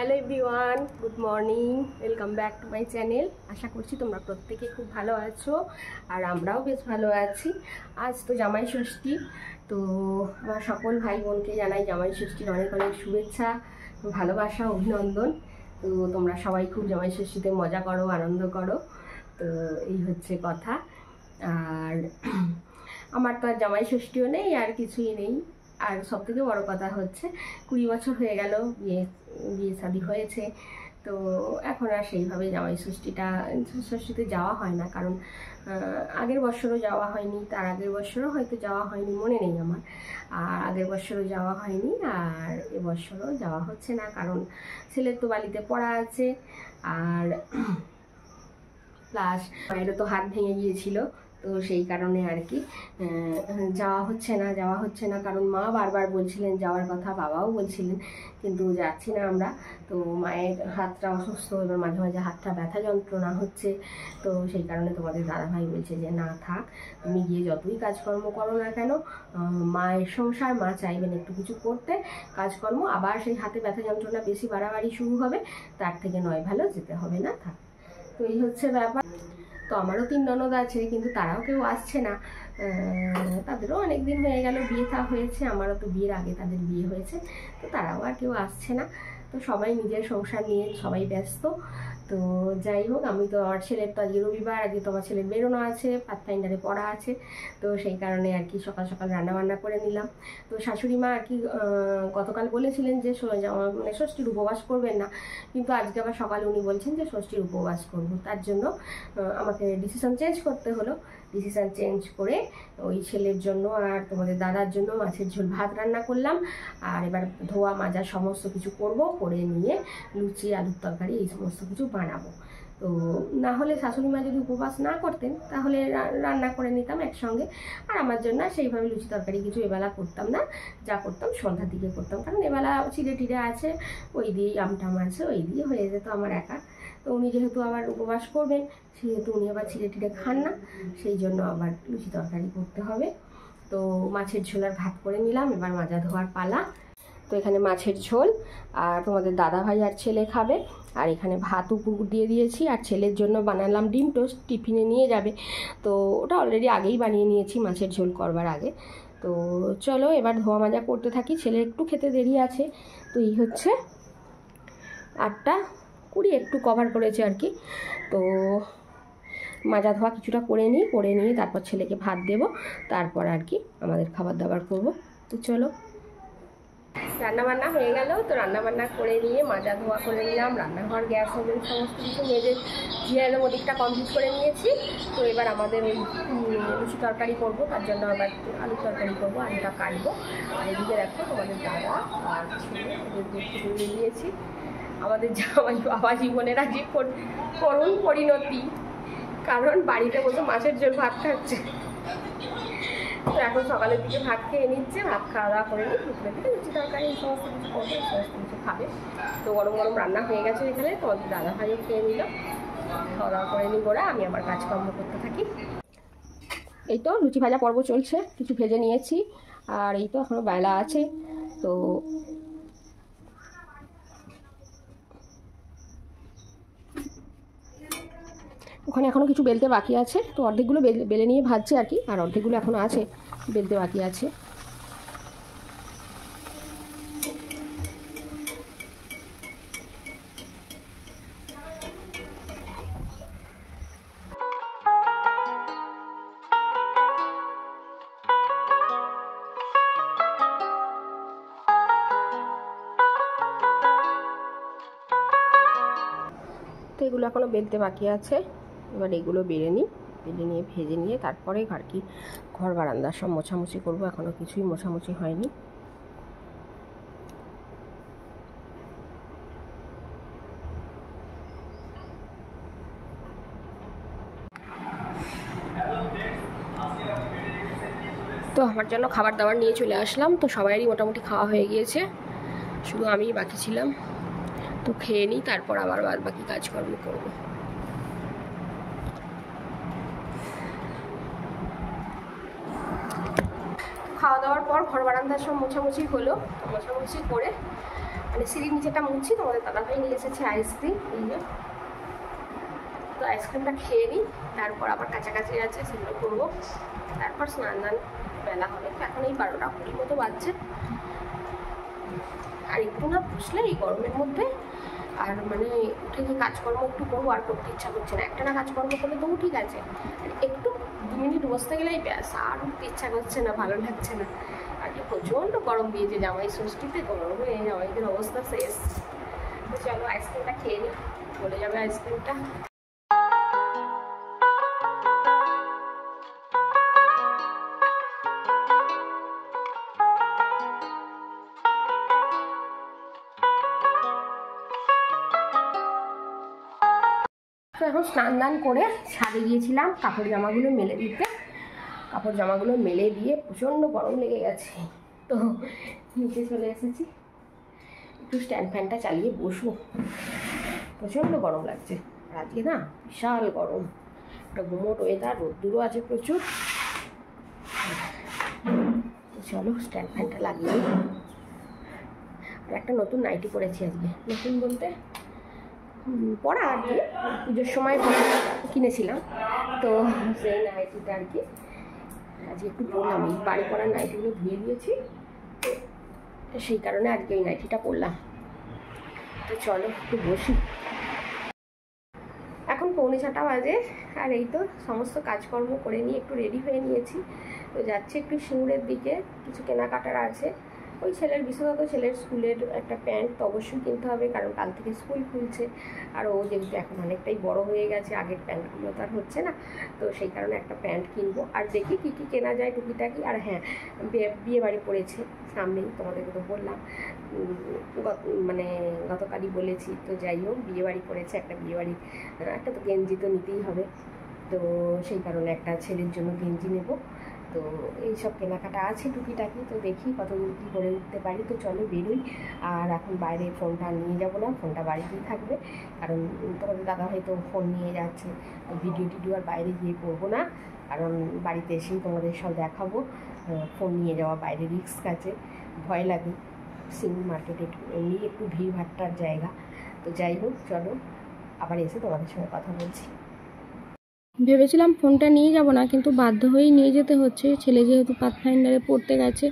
Hello everyone, good morning, welcome back to my channel. আশা করছি তোমরা প্রত্যেকে খুব ভালো আছো আর আমরাও বেশ ভালো আছি। আজ তো জামাই ষষ্ঠী, তো আমার সকল ভাই বোনকে জানাই জামাই ষষ্ঠীর অনেক অনেক শুভেচ্ছা, ভালোবাসা, অভিনন্দন। তো তোমরা সবাই খুব জামাই ষষ্ঠীতে মজা করো, আনন্দ করো। তো এই হচ্ছে কথা। আর আমার তো আর জামাই ষষ্ঠীও নেই, আর কিছুই নেই। আর সব থেকে বড়ো কথা হচ্ছে 20 বছর হয়ে গেল বিয়ে শাদী হয়েছে, তো এখন আর সেইভাবে জামাই ষষ্ঠীতে যাওয়া হয় না। কারণ আগের বছরও যাওয়া হয়নি, তার আগের বছরও হয়তো যাওয়া হয়নি, মনে নেই আমার। আর আগের বছরও যাওয়া হয়নি, আর এবছরও যাওয়া হচ্ছে না, কারণ ছেলের তো বালিতে পড়া আছে। আর প্লাস মায়েরও তো হাত ভেঙে গিয়েছিল, তো সেই কারণে আর কি যাওয়া হচ্ছে না। কারণ মা বারবার বলছিলেন যাওয়ার কথা, বাবাও বলছিলেন, কিন্তু যাচ্ছি না আমরা। তো মায়ের হাতটা অসুস্থ, এবার মাঝে মাঝে হাতটা ব্যথা যন্ত্রণা হচ্ছে, তো সেই কারণে তোমাদের দাদাভাই বলছে যে না থাক, তুমি গিয়ে যতই কাজকর্ম করো না কেন, মায়ের সংসার, মা চাইবেন একটু কিছু করতে, কাজকর্ম, আবার সেই হাতে ব্যথা যন্ত্রণা বেশি বাড়াবাড়ি শুরু হবে, তার থেকে নয় ভালো যেতে হবে না, থাক। তো এই হচ্ছে ব্যাপার। তো আমারও 3 ননদ আছে, কিন্তু তারাও কেউ আসছে না। তাদেরও অনেক দিন হয়ে গেল বিয়ে থা হয়েছে, আমারও তো বিয়ের আগে তাদের বিয়ে হয়েছে, তো তারাও আর কেউ আসছে না। তো সবাই নিজের সংসার নিয়ে সবাই ব্যস্ত। তো যাই হোক, আমি তো আমার ছেলের তো আজকে রবিবার, আজকে তোমার ছেলের বেরোনো আছে, পাথফাইন্ডারে পড়া আছে, তো সেই কারণে আর কি সকাল সকাল রান্নাবান্না করে নিলাম। তো শাশুড়ি মা আর কি গতকাল বলেছিলেন যে মানে ষষ্ঠীর উপবাস করবেন না, কিন্তু আজকে আবার সকালে উনি বলছেন যে ষষ্ঠীর উপবাস করবো। তার জন্য আমাকে ডিসিশন চেঞ্জ করতে হলো। ডিসিশান চেঞ্জ করে ওই ছেলের জন্য আর তোমাদের দাদার জন্য মাছের ঝোল ভাত রান্না করলাম। আর এবার ধোয়া মাজা সমস্ত কিছু করব, করে নিয়ে লুচি, আলুর তরকারি এই সমস্ত কিছু বানাবো। তো না হলে শাশুড়ি মা যদি উপবাস না করতেন তাহলে রান্না করে নিতাম একসঙ্গে। আর আমার জন্য সেইভাবে লুচি তরকারি কিছু এবেলা করতাম না, যা করতাম সন্ধ্যার দিকে করতাম, কারণ এবেলা চিড়ে টিড়ে আছে, ওই দিয়েই আমটাম আছে, ওই দিয়ে হয়ে যেত আমার একা। তো উনি যেহেতু আবার উপবাস করবেন, সেহেতু উনি আবার চিড়ে টিড়ে খান না, সেই জন্য আবার লুচি তরকারি করতে হবে। তো মাছের ঝোল আর ভাত করে নিলাম, এবার মাজা ধোয়ার পালা। তো এখানে মাছের ঝোল, আর তোমাদের দাদাভাই আর ছেলে খাবে, আর এখানে ভাত উপর দিয়ে দিয়েছি। আর ছেলের জন্য বানালাম ডিম টোস্ট, টিফিনে নিয়ে যাবে, তো ওটা অলরেডি আগেই বানিয়ে নিয়েছি মাছের ঝোল করবার আগে। তো চলো এবার ধোয়া মাজা করতে থাকি, ছেলে একটু খেতে দেরি আছে। তো এই হচ্ছে 8:20 একটু কভার করেছে আর কি। তো মাজা ধোয়া কিছুটা করে নিয়ে তারপর ছেলেকে ভাত দেব, তারপর আর কি আমাদের খাবার দাবার করব। তো চলো, রান্নাবান্না হয়ে গেল। তো রান্নাবান্না করে নিয়ে মাজা ধোয়া করে নিলাম, রান্নাঘর, গ্যাস ওভেন সমস্ত কিছু মেজে জিয়ার ওদিকটা কমপ্লিট করে নিয়েছি। তো এবার আমাদের ওই লুচি তরকারি করবো, তার জন্য আবার আলুর তরকারি করবো, আলুটা কাটবো। আর এদিকে দেখো তোমাদের দাদা আর ছেলে ওদের দিয়েছি। আমাদের জামাই বাবা জীবনের আজকে করুণ পরিণতি, কারণ বাড়িতে বসে মাছের ঝোল ভাত খাচ্ছে। তো এখন সকালের দিকে ভাত খেয়ে নিচ্ছে, ভাত খাওয়া দাওয়া করে নিই, দুপুরের দিকে লুচি তরকারি এই সমস্ত কিছু করবে, এই সমস্ত কিছু খাবে। তো গরম গরম রান্না হয়ে গেছে এখানে, তোমাদের দাদা ভাইও খেয়ে নিল, খাওয়া দাওয়া করে নিই ওরা, আমি আমার কাজকর্ম করতে থাকি। এই তো লুচি ভাজা পর্ব চলছে, কিছু ভেজে নিয়েছি, আর এই তো এখনও বেলা আছে। তো ওখানে এখনও কিছু বেলতে বাকি আছে, তো অর্ধেকগুলো বেলে নিয়ে ভাজছে আর কি, আর অর্ধেকগুলো এখনও আছে বেলতে বাকি আছে। তো এগুলো এখনও বেলতে বাকি আছে, এবার এগুলো বেলে নিয়ে ভেজে নিয়ে তারপরে ঘর বারান্দা সব মোছামুছি করবো, এখনও কিছুই মোছামুছি হয়নি। তো আমার জন্য খাবার দাবার নিয়ে চলে আসলাম, তো সবাইরই মোটামুটি খাওয়া হয়ে গিয়েছে, শুধু আমিই বাকি ছিলাম। তো খেয়ে নিই, তারপর আবার বাকি কাজকর্ম করবো। খাওয়া দাওয়ার পর ঘর বারান্দার সব মোছামুছি হলো, মোছামুছি করে মানে সিঁড়ির নিচেটা মুছছি। তোমাদের দাদাভাই নিয়ে এসেছে আইসক্রিম, এই যে। তো আইসক্রিমটা খেয়ে নিই, তারপর আবার কাছাকাছি আছে সেগুলো করবো, তারপর স্নান দান বেলা হবে। তো এখন এই 12টা 20 মতো বাজছে। আর একটু না বসলে এই গরমের মধ্যে আর মানে উঠে যে কাজকর্ম একটু করবো আর করতে ইচ্ছা করছে না। একটা না কাজকর্ম করলে তবু ঠিক আছে, একটু 2 মিনিট বসতে গেলেই ব্যাস, আর উঠতে ইচ্ছা করছে না, ভালো লাগছে না। আর কি প্রচণ্ড গরম দিয়েছে, জামাই ষষ্ঠীতে গরমে এই জামাইদের অবস্থা শেষ। তো চলো আইসক্রিমটা খেয়ে নিই, চলে যাবে আইসক্রিমটা। তো এখন স্নান দান করে ছাদে গিয়েছিলাম কাপড় জামাগুলো মেলে দিতে। কাপড় জামাগুলো মেলে দিয়ে প্রচণ্ড গরম লেগে গেছে, তো নিচে চলে এসেছি। একটু স্ট্যান্ড ফ্যানটা চালিয়ে বসবো, প্রচণ্ড গরম লাগছে। আর আজকে না বিশাল গরম, একটা গুমোট ওয়েদার, রোদ্দুরও আছে প্রচুর। চলো স্ট্যান্ড ফ্যানটা লাগিয়ে দিই। আর একটা নতুন নাইটি পরেছি আজকে, নতুন বলতে পরা আর কি, পুজোর সময় কিনেছিলাম। তো সেই নাইটিটা আর কি আজকে একটু পরলাম। এই বাড়ি পরার নাইটিগুলো ধুয়ে দিয়েছি, তো সেই কারণে আজকে এই নাইটিটা পরলাম। তো চলো একটু বসি। এখন 6:45 বাজে, আর এই তো সমস্ত কাজকর্ম করে নিয়ে একটু রেডি হয়ে নিয়েছি। তো যাচ্ছি একটু সিঙ্গুরের দিকে, কিছু কেনাকাটার আছে। ওই ছেলের, বিশেষত ছেলের স্কুলের একটা প্যান্ট তো অবশ্যই কিনতে হবে, কারণ কাল থেকে স্কুল খুলছে। আর ও যেহেতু এখন অনেকটাই বড় হয়ে গেছে, আগের প্যান্টগুলো তো আর হচ্ছে না, তো সেই কারণে একটা প্যান্ট কিনবো। আর দেখি কী কী কেনা যায় টুকিটাকি। আর হ্যাঁ, বিয়ে বাড়ি পড়েছে সামনেই, তোমাদেরকে তো বললাম, মানে গতকালই বলেছি। তো যাই হোক, বিয়ে বাড়ি পড়েছে, একটা বিয়ে বাড়ি, একটা তো গেঞ্জি তো নিতেই হবে। তো সেই কারণে একটা ছেলের জন্য গেঞ্জি নেব। তো এইসব কেনাকাটা আছে টুকিটাকি, তো দেখি কত কী করে উঠতে পারি। তো চলো বেরোই। আর এখন বাইরে ফোনটা নিয়ে যাব না, ফোনটা বাড়িতেই থাকবে, কারণ তোমাদের দাদা হয়তো ফোন নিয়ে যাচ্ছে। তো ভিডিও টিডিও আর বাইরে গিয়ে করবো না, কারণ বাড়িতে এসেই তোমাদের সব দেখাবো। ফোন নিয়ে যাওয়া বাইরে রিস্ক আছে, ভয় লাগে। সিঙ্গি মার্কেটে এমনি একটু ভিড়ভাট্টার জায়গা। তো যাই হোক, চলো আবার এসে তোমাদের সঙ্গে কথা বলছি। ভেবেছিলাম ফোনটা নিয়ে যাব না, কিন্তু বাধ্য হয়েই নিয়ে যেতে হচ্ছে। ছেলে যেহেতু পাথফাইন্ডারে পড়তে গেছে,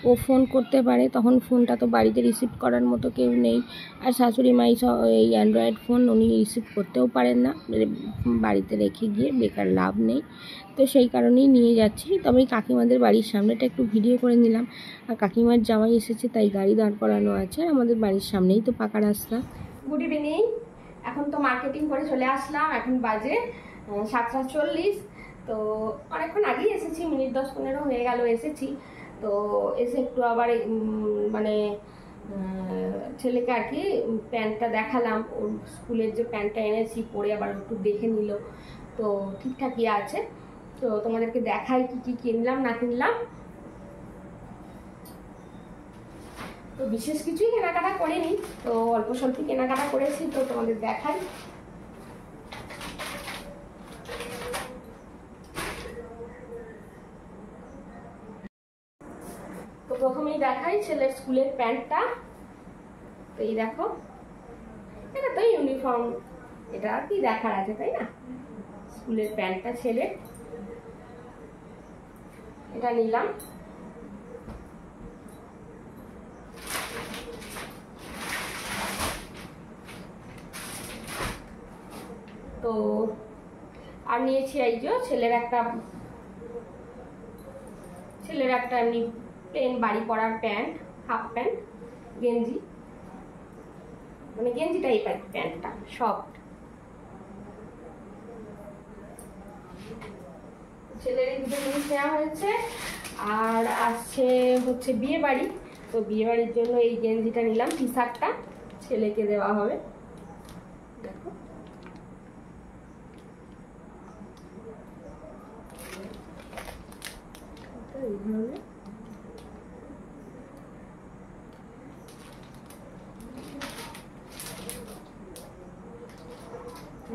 ও ফোন করতে পারে, তখন ফোনটা তো বাড়িতে রিসিভ করার মতো কেউ নেই। আর শাশুড়ি মাই এই অ্যান্ড্রয়েড ফোন উনি রিসিভ করতেও পারেন না, বাড়িতে রেখে গিয়ে বেকার লাভ নেই। তো সেই কারণেই নিয়ে যাচ্ছি। তবে কাকিমাদের বাড়ির সামনেটা একটু ভিডিও করে নিলাম। আর কাকিমার জামাই এসেছে, তাই গাড়ি দাঁড় করানো আছে। আমাদের বাড়ির সামনেই তো পাকা রাস্তা। Good evening. এখন তো মার্কেটিং করে চলে আসলাম, এখন বাজে 7:40। তো অনেকক্ষণ আগেই এসেছি, মিনিট 10-15 হয়ে গেল এসেছি। তো এসে একটু আবার মানে ছেলেকে আর কি প্যান্টটা দেখালাম, ওর স্কুলের যে প্যান্টটা এনেছি পরে আবার একটু দেখে নিল। তো ঠিকঠাকই আছে। তো তোমাদেরকে দেখাই কি কি কিনলাম না কিনলাম। তো বিশেষ কিছুই কেনাকাটা করিনি, তো অল্প স্বল্প কেনাকাটা করেছি, তো তোমাদের দেখাই। তো প্রথমেই দেখাই ছেলের স্কুলের প্যান্টটা। তো এই দেখো, এটা তো ইউনিফর্ম, এটা আর কি দেখার আছে তাই না। স্কুলের প্যান্টটা ছেলে, এটা নিলাম। তো আর নিয়েছি এই যে ছেলের একটা এমনি প্লেন বাড়ি পরার প্যান্ট, হাফ প্যান্ট, গেঞ্জি, মানে গেঞ্জি টাইপের প্যান্টটা, সফট। ছেলের এই দুটো জিনিস নেওয়া হয়েছে। আর আসছে হচ্ছে বিয়ে বাড়ি, তো বিয়ে বাড়ির জন্য এই গেঞ্জিটা নিলাম, টি শার্টটা ছেলেকে দেওয়া হবে। দেখো, এই ধরনের।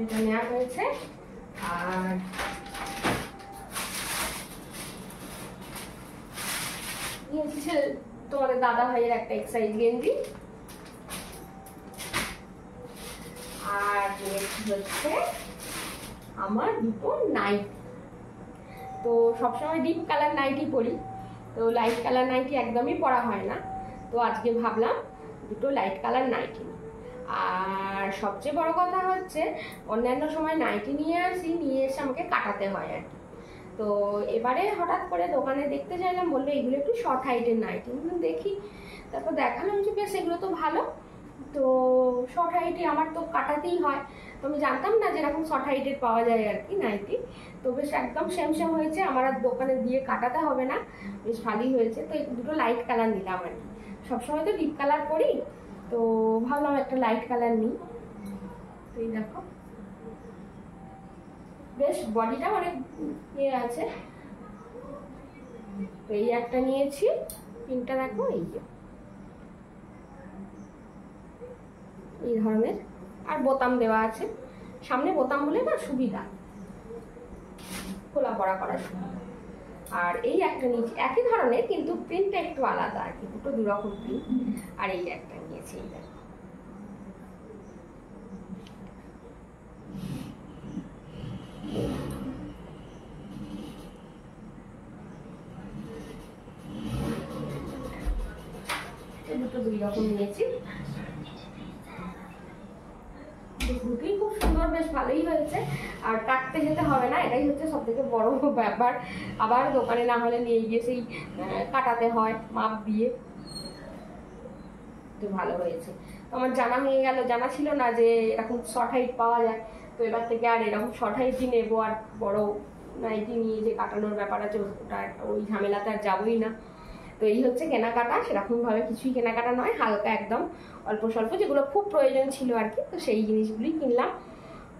এটা নেওয়া হয়েছে। আর তোমাদের দাদা ভাইয়ের একটা এক্সারসাইজ গেঞ্জি, হচ্ছে আমার দুটো নাইটি। তো সবসময় ডিপ কালার নাইটি পরি, তো লাইট কালার নাইটি একদমই পরা হয় না। তো আজকে ভাবলাম দুটো লাইট কালার নাইটি। আর সবচেয়ে বড় কথা হচ্ছে অন্যান্য সময় নাইটি নিয়ে আসি, নিয়ে এসে আমাকে কাটাতে হয় আর কি। তো এবারে হঠাৎ করে দোকানে দেখতে চাইলাম, বললো এগুলো একটু শর্ট হাইটের নাইটি। দেখি, তারপর দেখালাম যে বেশ এগুলো তো ভালো। তো শর্ট হাইটে আমার তো কাটাতেই হয়, তো আমি জানতাম না যেরকম শর্ট হাইটের পাওয়া যায় আর কি নাইটি। তো বেশ একদম সেম সেম হয়েছে, আমার আর দোকানে দিয়ে কাটাতে হবে না, বেশ ভালোই হয়েছে। তো দুটো লাইট কালার নিলাম আর কি। সবসময় তো ডিপ কালার করি, তো ভাবলাম একটা লাইট কালার নিই। তো এই দেখো বেশ বডিটা অনেক ইয়ে আছে। তো এই একটা নিয়েছি, পিনটা দেখো এই ধরনের, আর বোতাম দেওয়া আছে সামনে, বোতাম হলে না সুবিধা, খোলা পড়া করার সুবিধা। আর এই একটা নিয়েছি একই ধরনের, কিন্তু প্রিন্টটা একটু আলাদা আর কি, দুটো দুরকম প্রিন্ট। আর এই একটা নিয়েছি, এই দেখো দুটো দুই রকম নিয়েছি। দুটোই খুব সুন্দর, বেশ ভালোই হয়েছে। আর কাটতে যেতে হবে না, এটাই হচ্ছে সব থেকে বড় ব্যাপার। আবার দোকানে না হলে নিয়ে গিয়ে সেই কাটাতে হয় মাপ দিয়ে। তো ভালো হয়েছে, তো আমার জানা হয়ে গেল, জানা ছিল না যে এরকম শর্ট হাইট পাওয়া যায়। তো এবার থেকে আর এরকম শর্ট হাইটই নেবো, আর বড় নাইটি নিয়ে যে কাটানোর ব্যাপার আছে ওটা, ওই ঝামেলাতে আর যাবোই না। তো এই হচ্ছে কেনাকাটা, সেরকমভাবে কিছুই কেনাকাটা নয়, হালকা একদম অল্প স্বল্প যেগুলো খুব প্রয়োজন ছিল আর কি, তো সেই জিনিসগুলোই কিনলাম।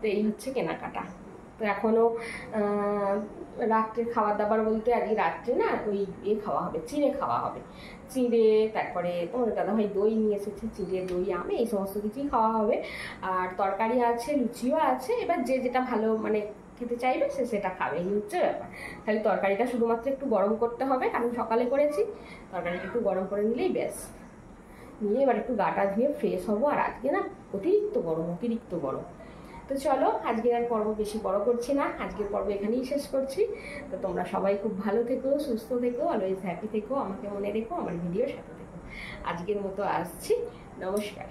তো এই হচ্ছে কেনাকাটা। তো এখনও রাত্রের খাবার দাবার বলতে আজকে রাত্রে না ওই খাওয়া হবে, চিঁড়ে খাওয়া হবে। চিঁড়ে, তারপরে তোমাদের দাদাভাই দই নিয়ে এসেছে, চিঁড়ে দই আম এই সমস্ত কিছুই খাওয়া হবে। আর তরকারি আছে, লুচিও আছে, এবার যে যেটা ভালো মানে খেতে চাইবে সে সেটা খাবে, এই হচ্ছে ব্যাপার। খালি তরকারিটা শুধুমাত্র একটু গরম করতে হবে, কারণ সকালে করেছি, তরকারিটা একটু গরম করে নিলেই ব্যাস। নিয়ে এবার একটু গাটা ধুয়ে ফ্রেশ হবো। আর আজকে না অতিরিক্ত গরম। তো চলো, আজকের আর পর্ব বেশি বড় করছি না, আজকের পর্ব এখানেই শেষ করছি। তো তোমরা সবাই খুব ভালো থেকো, সুস্থ থেকো, অলওয়েজ হ্যাপি থেকো, আমাকে মনে রেখো, আমার ভিডিওর সাথে থেকো। আজকের মতো আসছি, নমস্কার।